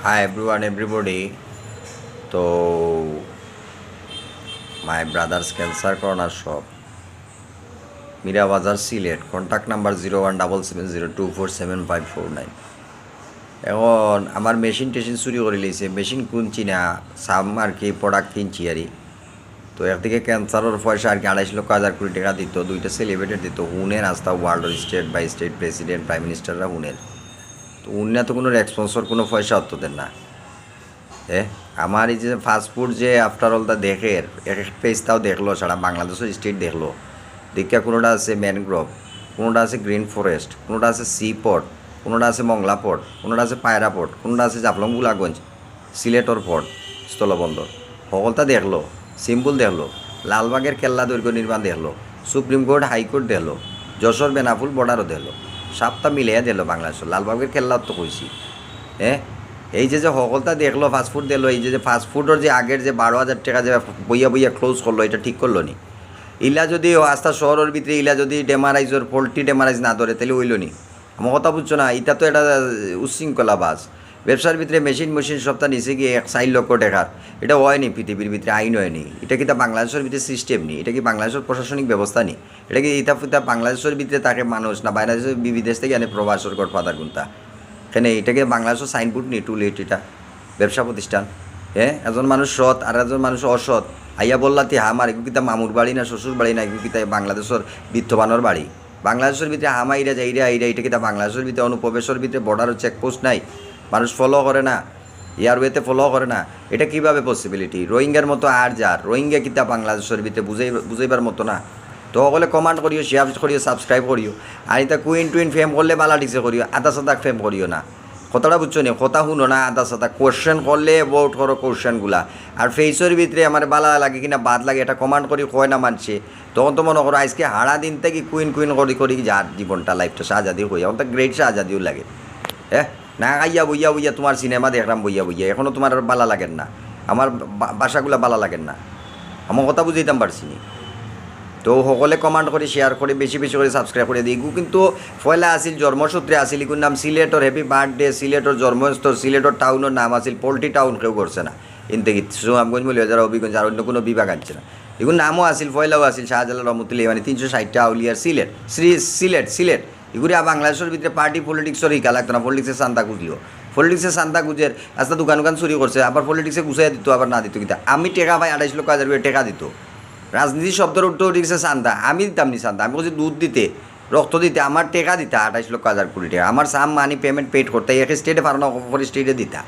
Hi everyone, everybody. So my brother's cancer corner shop, Mira Bazar Silet, contact number 017702475549. এখন আমার machine টেশিন চুরি করে লিয়েছে মেশিন কিনছি না সাম আর কি প্রোডাক্ট কিনছি আরই তো একদিকে ক্যান্সারের পয়সা আর কি 2,50,00,000 টাকা দিত দুইটা সেলিব্রেটেড দিত হুনের আস্তা world state by state president prime মিনিস্টাররা হুনের তো উন্না তো কোনো রেসপন্সর কোনো পয়সা হতো দেন না আমার এই যে ফাস্টফুড যে আফটার অল দা দেখে এক এক পেজটাও দেখলো সারা বাংলাদেশের স্টেট দেখলো দীক্ষা কোনোটা আছে ম্যানগ্রোভ কোনোটা আছে গ্রিন ফরেস্ট কোনোটা আছে সি পোর্ট কোনোটা আছে মংলা পোর্ট কোনোটা আছে পায়রা পোর্ট কোনোটা আছে জাফলং গুলাগঞ্জ সিলেটর পোর্ট স্থলবন্দর সকলটা দেখলো সিম্পল দেখলো লালবাগের কেল্লা দৈর্ঘ্য নির্মাণ দেখলো সুপ্রিম কোর্ট হাইকোর্ট দেখলো যশোর বেনাফুল বর্ডারও দেখলো সাতটা মিলিয়ে দিল বাংলাদেশের লালবাগের কেল্লা তো কইছি এই যে সকলটা দেখলো ফাস্টফুড দিল এই যে ফাস্টফুডের যে আগের যে 12,000 টাকা যে বইয়া বইয়া ক্লোজ করলো এটা ঠিক করলো নি ইলা যদি আস্থা শহরের ভিতরে ইলা যদি ডেমারাইজর পোল্ট্রি ডেমারাইজ না ধরে তাহলে হইল নি আমার কথা বুঝছো না এটা তো এটা উচ্ছৃঙ্খলা বাস ব্যবসার ভিতরে মেশিন সপ্তাহ নিচে গিয়ে 4 লক্ষ টাকার এটা হয়নি পৃথিবীর ভিতরে আইন হয়নি এটা কি তা বাংলাদেশের ভিতরে সিস্টেম নেই এটা কি বাংলাদেশের প্রশাসনিক ব্যবস্থা নেই এটা কি এটা বাংলাদেশের ভিতরে তাকে মানুষ না বাংলাদেশের বিদেশ থেকে আনে প্রবাসর গডফাদার গুনতা এখানে এটাকে বাংলাদেশের সাইনবোর্ড নেই টু লেট এটা ব্যবসা প্রতিষ্ঠান একজন মানুষ সৎ আর একজন মানুষ অসৎ আইয়া বললাতি আমার এগুলো কিতা মামুর বাড়ি না শ্বশুর বাড়ি না এগুলো কিতা বাংলাদেশের বিত্তবানোর বাড়ি বাংলাদেশের ভিতরে হামা ইরা যাইরা ইরা এটা কিতা বাংলাদেশের ভিতরে অনুপ্রবেশের ভিতরে বর্ডার চেকপোস্ট নাই মানুষ ফলো করে না এয়ারওয়েতে ফলো করে না এটা কীভাবে পসিবিলিটি রোহিঙ্গার মতো আর যার রোহিঙ্গা কিতা বাংলাদেশের ভিতরে বুঝাইবার মতো না তো সকলে কমান্ড করিও শেয়ার করিও সাবস্ক্রাইব করিও আর এটা কুইন ফেম করলে বালা ডিসে করিও আধা সাদা ফেম করিও না কথাটা বুঝছো নি কথা শুনো না আধা সাদা কোশ্চেন করলে ভোট করো কোশ্চেনগুলা আর ফেসের ভিতরে আমার বালা লাগে কিনা বাদ লাগে এটা কমান্ড করি কয় না মানছে তখন তো মনে করো আজকে হারা দিন থেকে কুইন করি যার জীবনটা লাইফটা সাজাদি হইয়া তো গ্রেট সাজাদিও লাগে না আইয়া বইয়া তোমার সিনেমা দেখলাম বইয়া এখনও তোমার বালা লাগেন না আমার বাসাগুলা বালা লাগেন না আমার কথা বুঝাইতাম পারছি নি তো সকলে কমান্ড করে শেয়ার করে বেশি করে সাবস্ক্রাইব করে দিই কিন্তু পয়লা আসিল জন্মসূত্রে আসিল ইগুর নাম সিলেটর হ্যাপি বার্থডে সিলেটর জন্মস্থল সিলেটর টাউনের নাম আসিল পোল্ট্রি টাউন কেউ করছে না ইনতে সুনামগঞ্জ বলি যারা অভিগঞ্জ আর অন্য কোনো বিভাগ আনছে না এগুলো নামও আসিল পয়লাও আসিল শাহজালাল রহমতুল্লাহ মানে 360টা আউলিয়ার সিলেট এগুলি বাংলাদেশের ভিতরে পার্টি পলিটিক্সের হিকা লাগতো না পলিটিক্সের চান্দা খুঁজলিও পলিটিক্সের চান্দা খুঁজের আস্তে দোকান চুরি করছে আবার পলিটিক্সে গুছাই দিত আবার না দিত কিন্তু আমি টেকা ভাই 2,50,000 টাকা দিত রাজনীতি শব্দের উঠতে উঠেছে চান্দা আমি দিতাম নি চান্দা আমি বলছি দুধ দিতে রক্ত দিতে আমার টেকা দিতা 28,50,000 টাকা আমার সাম মানি পেমেন্ট পেড করতে স্টেটে ফারানো করে স্টেটে দিতা